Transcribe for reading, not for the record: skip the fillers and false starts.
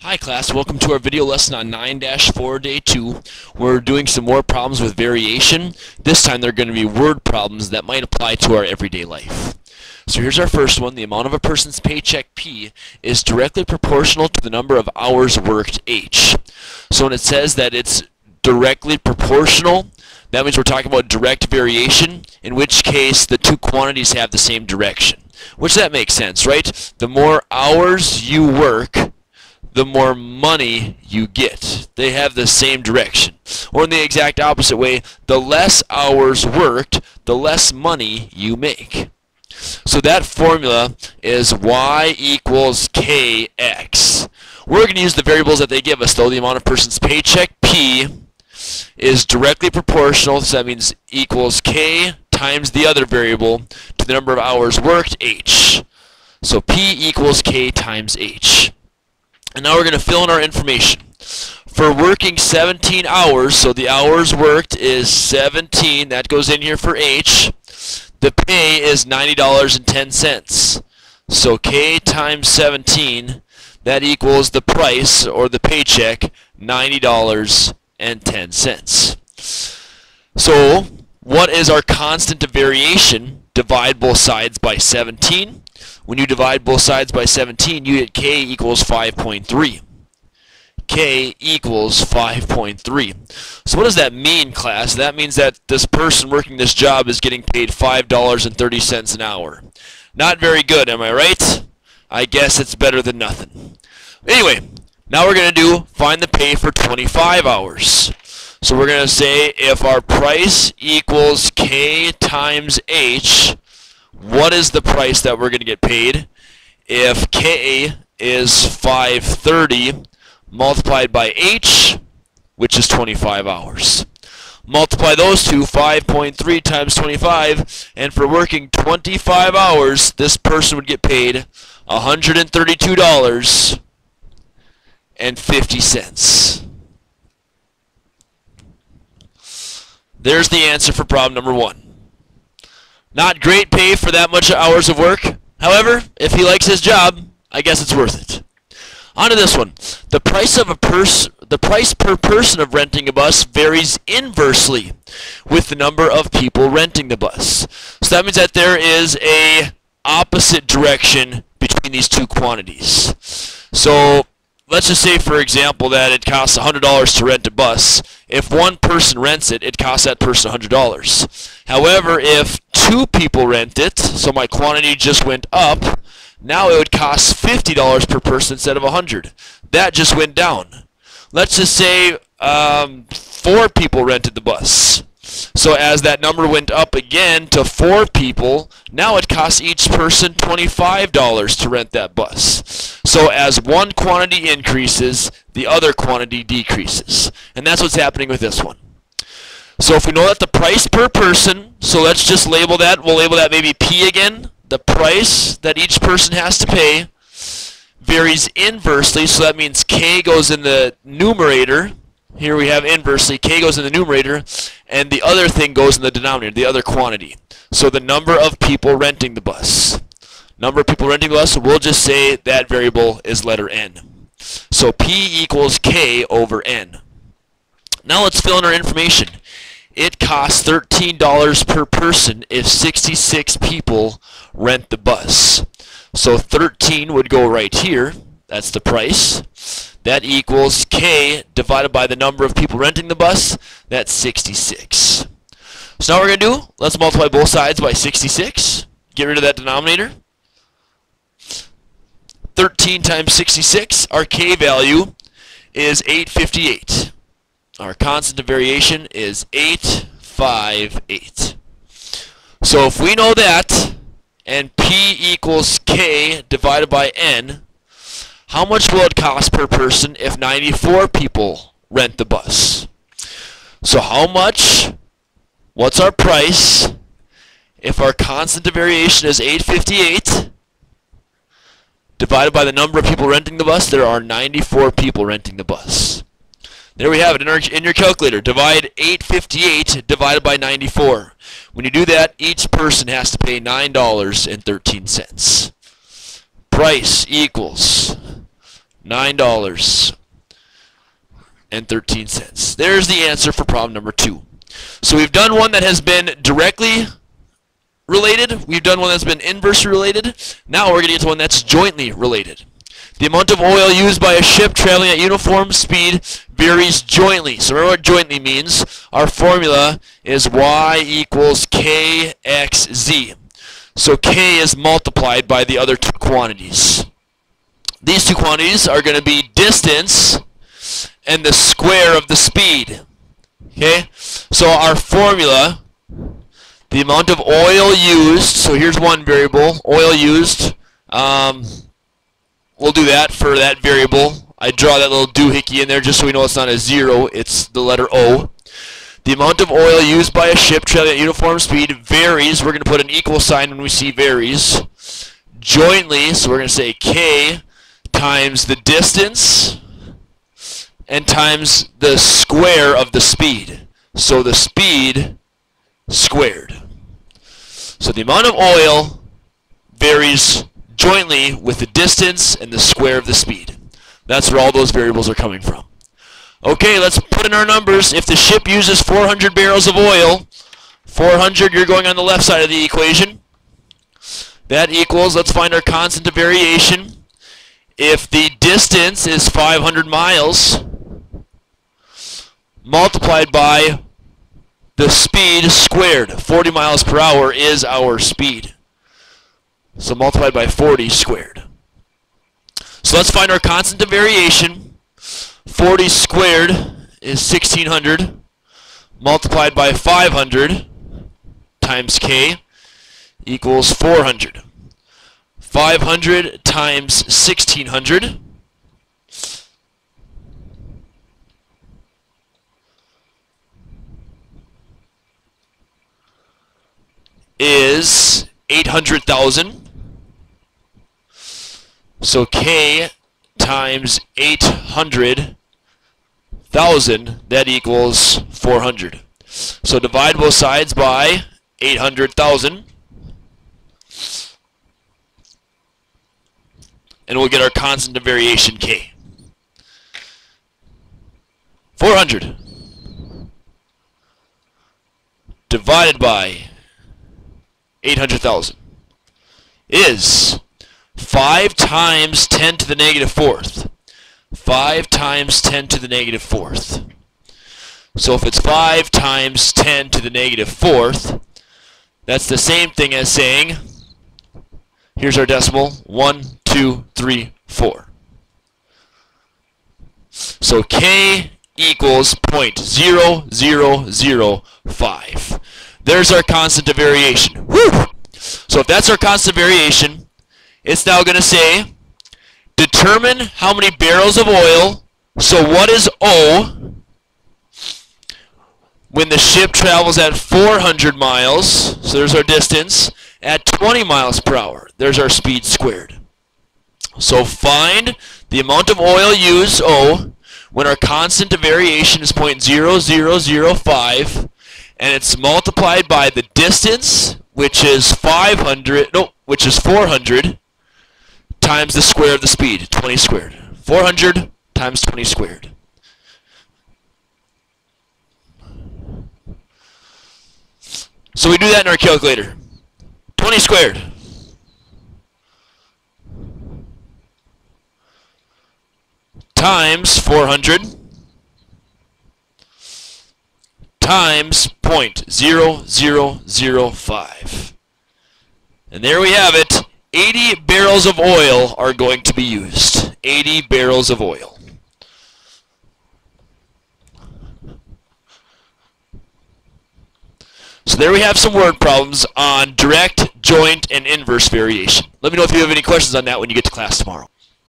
Hi class, welcome to our video lesson on 9-4 day 2. We're doing some more problems with variation. This time they're going to be word problems that might apply to our everyday life. So here's our first one. The amount of a person's paycheck P is directly proportional to the number of hours worked H. So when it says that it's directly proportional, that means we're talking about direct variation, in which case the two quantities have the same direction. Which that makes sense, right? The more hours you work, the more money you get. They have the same direction. Or in the exact opposite way, the less hours worked, the less money you make. So that formula is y equals kx. We're going to use the variables that they give us, though. The amount of person's paycheck P is directly proportional, so that means equals k times the other variable to the number of hours worked, h. So P equals k times h. And now we're going to fill in our information. For working 17 hours, so the hours worked is 17, that goes in here for H. The pay is $90.10. So K times 17, that equals the price, or the paycheck, $90.10. So what is our constant of variation? Divide both sides by 17. When you divide both sides by 17, you get k equals 5.3. K equals 5.3. So what does that mean, class? That means that this person working this job is getting paid $5.30 an hour. Not very good, am I right? I guess it's better than nothing. Anyway, now we're going to find the pay for 25 hours. So we're going to say if our price equals k times h, what is the price that we're going to get paid? If k is 530 multiplied by h, which is 25 hours. Multiply those two, 5.3 times 25, and for working 25 hours, this person would get paid $132.50. There's the answer for problem number 1. Not great pay for that much hours of work. However, if he likes his job, I guess it's worth it. On to this one. The price per person of renting a bus varies inversely with the number of people renting the bus. So that means that there is a opposite direction between these two quantities. So let's just say, for example, that it costs $100 to rent a bus. If one person rents it, it costs that person $100. However, if two people rent it, so my quantity just went up, now it would cost $50 per person instead of $100. That just went down. Let's just say 4 people rented the bus. So as that number went up again to 4 people, now it costs each person $25 to rent that bus. So as one quantity increases, the other quantity decreases. And that's what's happening with this one. So if we know that the price per person, so let's just label that, we'll label that maybe P again. The price that each person has to pay varies inversely, so that means K goes in the numerator. Here we have inversely, K goes in the numerator, and the other thing goes in the denominator, the other quantity. So the number of people renting the bus. Number of people renting the bus, we'll just say that variable is letter N. So P equals K over N. Now let's fill in our information. It costs $13 per person if 66 people rent the bus. So 13 would go right here. That's the price. That equals K divided by the number of people renting the bus. That's 66. So now what we're going to do, let's multiply both sides by 66. Get rid of that denominator. 13 times 66, our K value is 858. Our constant of variation is 858. So if we know that, and P equals K divided by N, how much will it cost per person if 94 people rent the bus? So how much, what's our price, if our constant of variation is 858, divided by the number of people renting the bus? There are 94 people renting the bus. There we have it in your calculator. Divide 858 divided by 94. When you do that, each person has to pay $9.13. Price equals $9.13. There's the answer for problem number 2. So we've done one that has been directly related. We've done one that's been inversely related. Now we're going to get to one that's jointly related. The amount of oil used by a ship traveling at uniform speed varies jointly. So remember what jointly means. Our formula is y equals kxz. So k is multiplied by the other two quantities. These two quantities are going to be distance and the square of the speed. Okay? So our formula, the amount of oil used, so here's one variable, oil used. We'll do that for that variable. I draw that little doohickey in there just so we know it's not a 0, it's the letter O. The amount of oil used by a ship traveling at uniform speed varies. We're going to put an equal sign when we see varies. Jointly, so we're going to say K times the distance and times the square of the speed. So the speed squared. So the amount of oil varies jointly with the distance and the square of the speed. That's where all those variables are coming from. Okay, let's put in our numbers. If the ship uses 400 barrels of oil, 400, you're going on the left side of the equation. That equals, let's find our constant of variation. If the distance is 500 miles, multiplied by the speed squared. 40 miles per hour is our speed. So multiplied by 40 squared. So let's find our constant of variation. 40 squared is 1600 multiplied by 500 times k equals 400. 500 times 1600 is 800,000. So k times 800,000, that equals 400. So divide both sides by 800,000. And we'll get our constant of variation k. 400 divided by 800,000 is 5 times 10 to the negative 4th. 5 times 10 to the negative 4th. So if it's 5 times 10 to the negative 4th, that's the same thing as saying, here's our decimal, 1, 2, 3, 4. So k equals 0.0005. There's our constant of variation. Woo! So if that's our constant of variation, it's now going to say, determine how many barrels of oil, so what is O, when the ship travels at 400 miles, so there's our distance, at 20 miles per hour. There's our speed squared. So find the amount of oil used, O, when our constant of variation is 0.0005, and it's multiplied by the distance, which is 400, times the square of the speed, 20 squared. 400 times 20 squared. So we do that in our calculator. 20 squared times 400 times 0.0005. And there we have it. 80 barrels of oil are going to be used. 80 barrels of oil. So there we have some word problems on direct, joint, and inverse variation. Let me know if you have any questions on that when you get to class tomorrow.